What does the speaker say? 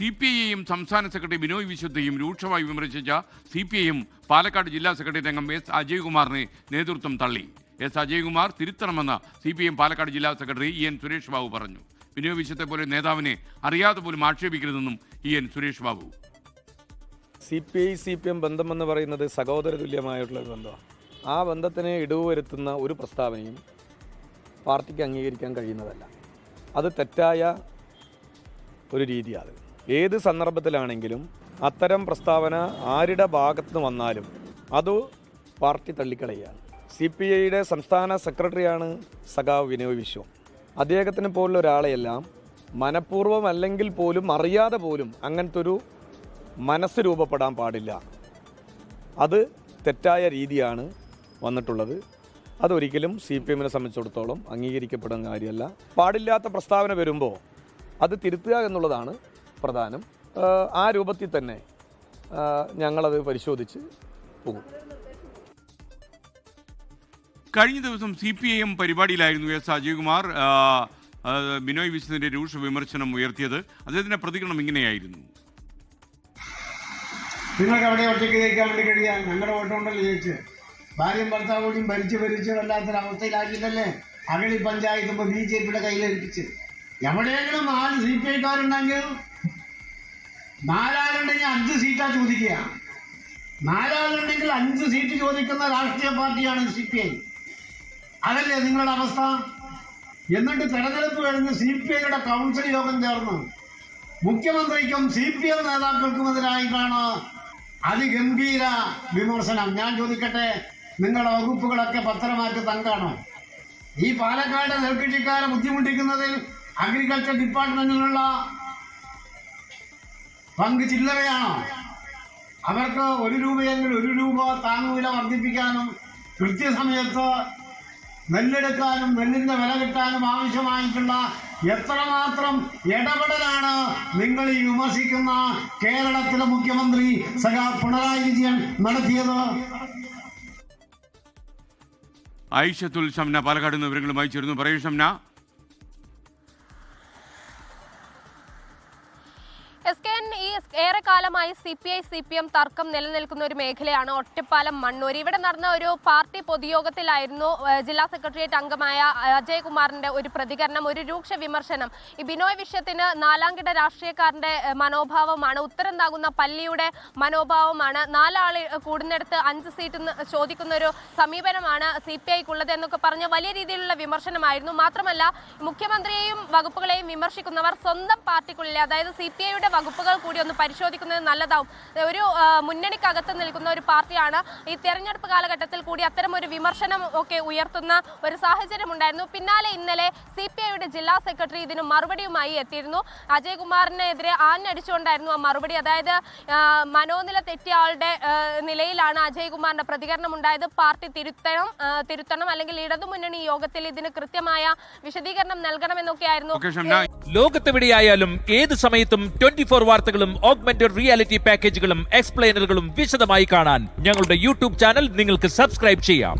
CPIയും സംസ്ഥാന സെക്രട്ടറി ബിനോയ് വിശ്വത്തെയും രൂക്ഷമായി വിമർശിച്ച CPIയും പാലക്കാട് ജില്ലാ സെക്രട്ടറി അംഗം S. അജയ്കുമാറിനെ നേതൃത്വം തള്ളി. S. അജയ്കുമാർ തിരുത്തണമെന്ന് CPIM പാലക്കാട് ജില്ലാ സെക്രട്ടറി EN സുരേഷ് ബാബു പറഞ്ഞു. ബിനോയ് വിശ്വത്തെ പോലെ നേതാവിനെ അറിയാതെ പോലും ആക്ഷേപിക്കരുതെന്നും EN സുരേഷ് ബാബു. CPI-CPM ബന്ധമെന്ന് പറയുന്നത് സഹോദര തുല്യമായിട്ടുള്ള ബന്ധമാണ്. ആ ബന്ധത്തിന് ഇടിവ് വരുത്തുന്ന ഒരു പ്രസ്താവനയും പാർട്ടിക്ക് അംഗീകരിക്കാൻ കഴിയുന്നതല്ല. അത് തെറ്റായ ഒരു രീതിയാണ്. ഏത് സന്ദർഭത്തിലാണെങ്കിലും അത്തരം പ്രസ്താവന ആരുടെ ഭാഗത്ത് വന്നാലും അത് പാർട്ടി തള്ളിക്കളയാണ്. CPIയുടെ സംസ്ഥാന സെക്രട്ടറിയാണ് സഖാവ് വിനോയ് വിശ്വം. അദ്ദേഹത്തിന് പോലുള്ള ഒരാളെയെല്ലാം മനഃപൂർവ്വം അല്ലെങ്കിൽ പോലും അറിയാതെ പോലും അങ്ങനത്തെ ഒരു മനസ്സ് രൂപപ്പെടാൻ പാടില്ല. അത് തെറ്റായ രീതിയാണ് വന്നിട്ടുള്ളത്. അതൊരിക്കലും CPMനെ സംബന്ധിച്ചിടത്തോളം അംഗീകരിക്കപ്പെടുന്ന കാര്യമല്ല. പാടില്ലാത്ത പ്രസ്താവന വരുമ്പോൾ അത് തിരുത്തുക എന്നുള്ളതാണ് പ്രധാനം. ആ രൂപത്തിൽ തന്നെ ഞങ്ങളത് പരിശോധിച്ച് പോകും. കഴിഞ്ഞ ദിവസം CPIM പരിപാടിയിലായിരുന്നു S. അജയ്കുമാർ ബിനോയ് വിശ്വത്തിന്റെ രൂക്ഷ വിമർശനം ഉയർത്തിയത്. അദ്ദേഹത്തിന്റെ പ്രതികരണം ഇങ്ങനെയായിരുന്നു. നിങ്ങൾക്ക് അവിടെ ഒറ്റയ്ക്ക് ജയിക്കാൻ വേണ്ടി കഴിയാൻ ഞങ്ങളുടെ വോട്ടുണ്ടല്ലോ ജയിച്ച് ഭാര്യയും ഭർത്താവോടും ഭരിച്ച് വല്ലാത്തൊരവസ്ഥയിലാക്കിയിട്ടല്ലേ അഗളി പഞ്ചായത്ത് ഇപ്പോൾ BJPയുടെ കയ്യിലേൽപ്പിച്ച്. എവിടെയെങ്കിലും 4 CPIക്കാരുണ്ടെങ്കിൽ 4 ആളുണ്ടെങ്കിൽ 5 സീറ്റാ ചോദിക്കുക. 4 ആളുണ്ടെങ്കിൽ 5 സീറ്റ് ചോദിക്കുന്ന രാഷ്ട്രീയ പാർട്ടിയാണ് CPI. അതല്ലേ നിങ്ങളുടെ അവസ്ഥ? എന്നിട്ട് തെരഞ്ഞെടുപ്പ് കഴിഞ്ഞ് CPIയുടെ കൗൺസിൽ യോഗം ചേർന്ന് മുഖ്യമന്ത്രിക്കും CPM നേതാക്കൾക്കുമെതിരായിട്ടാണ് അതിഗംഭീര വിമർശനം. ഞാൻ ചോദിക്കട്ടെ, നിങ്ങളുടെ വകുപ്പുകളൊക്കെ പത്രമാക്കി തങ്കാണോ? ഈ പാലക്കാട് നെൽകൃഷിക്കാരെ ബുദ്ധിമുട്ടിക്കുന്നതിൽ അഗ്രികൾച്ചർ ഡിപ്പാർട്ട്മെന്റിനുള്ള പങ്ക് ചില്ലറയാണോ? അവർക്ക് 1 രൂപയെങ്കിൽ 1 രൂപ താങ്ങുവില വർദ്ധിപ്പിക്കാനും കൃത്യസമയത്ത് നെല്ലെടുക്കാനും നെല്ലിന്റെ വില കിട്ടാനും ആവശ്യമായിട്ടുള്ള എത്രമാത്രം ഇടപെടലാണ് നിങ്ങൾ ഈ വിമർശിക്കുന്ന കേരളത്തിലെ മുഖ്യമന്ത്രി പിണറായി വിജയൻ നടത്തിയത്? ഐഷത്തുൽ ഷംന പാലക്കാട് നിന്ന് വിവരങ്ങളുമായി ചേരുന്നു. പറയൂ ഷംന. ഈ ഏറെക്കാലമായി CPI-CPM തർക്കം നിലനിൽക്കുന്ന ഒരു മേഖലയാണ് ഒറ്റപ്പാലം മണ്ണൂർ. ഇവിടെ നടന്ന ഒരു പാർട്ടി പൊതുയോഗത്തിലായിരുന്നു ജില്ലാ സെക്രട്ടേറിയറ്റ് അംഗമായ അജയ്കുമാറിന്റെ ഒരു പ്രതികരണം, ഒരു രൂക്ഷ വിമർശനം. ഈ ബിനോയ് വിശ്വത്തിന് 4-കിട രാഷ്ട്രീയക്കാരന്റെ മനോഭാവമാണ്, ഉത്തരം താകുന്ന പല്ലിയുടെ മനോഭാവമാണ്, 4 ആൾ കൂടുന്നിടത്ത് 5 സീറ്റ് ചോദിക്കുന്ന ഒരു സമീപനമാണ് CPIക്കുള്ളത് എന്നൊക്കെ പറഞ്ഞ് വലിയ രീതിയിലുള്ള വിമർശനമായിരുന്നു. മാത്രമല്ല, മുഖ്യമന്ത്രിയെയും വകുപ്പുകളെയും വിമർശിക്കുന്നവർ സ്വന്തം പാർട്ടിക്കുള്ളിൽ, അതായത് CPIയുടെ വകുപ്പുകൾ കൂടി ഒന്ന് പരിശോധിക്കുന്നത് നല്ലതാവും. ഒരു മുന്നണിക്കകത്ത് നിൽക്കുന്ന ഒരു പാർട്ടിയാണ്. ഈ തെരഞ്ഞെടുപ്പ് കാലഘട്ടത്തിൽ കൂടി അത്തരം ഒരു വിമർശനം ഒക്കെ ഉയർത്തുന്ന ഒരു സാഹചര്യം ഉണ്ടായിരുന്നു. പിന്നാലെ ഇന്നലെ CPIയുടെ ജില്ലാ സെക്രട്ടറി ഇതിന് മറുപടിയുമായി എത്തിയിരുന്നു. അജയ്കുമാറിനെതിരെ ആഞ്ഞടിച്ചുകൊണ്ടായിരുന്നു ആ മറുപടി. അതായത് മനോനില തെറ്റിയ ആളുടെ നിലയിലാണ് അജയ്കുമാറിന്റെ പ്രതികരണം ഉണ്ടായത്. പാർട്ടി തിരുത്തണം അല്ലെങ്കിൽ ഇടതുമുന്നണി യോഗത്തിൽ ഇതിന് കൃത്യമായ വിശദീകരണം നൽകണമെന്നൊക്കെയായിരുന്നു. ലോകത്തെവിടെയായാലും ഏത് സമയത്തും 24 വാർത്തകളും ഓഗ്മെന്റഡ് റിയാലിറ്റി പാക്കേജുകളും എക്സ്പ്ലെയിനറുകളും വിശദമായി കാണാൻ ഞങ്ങളുടെ YouTube ചാനൽ നിങ്ങൾക്ക് സബ്സ്ക്രൈബ് ചെയ്യാം.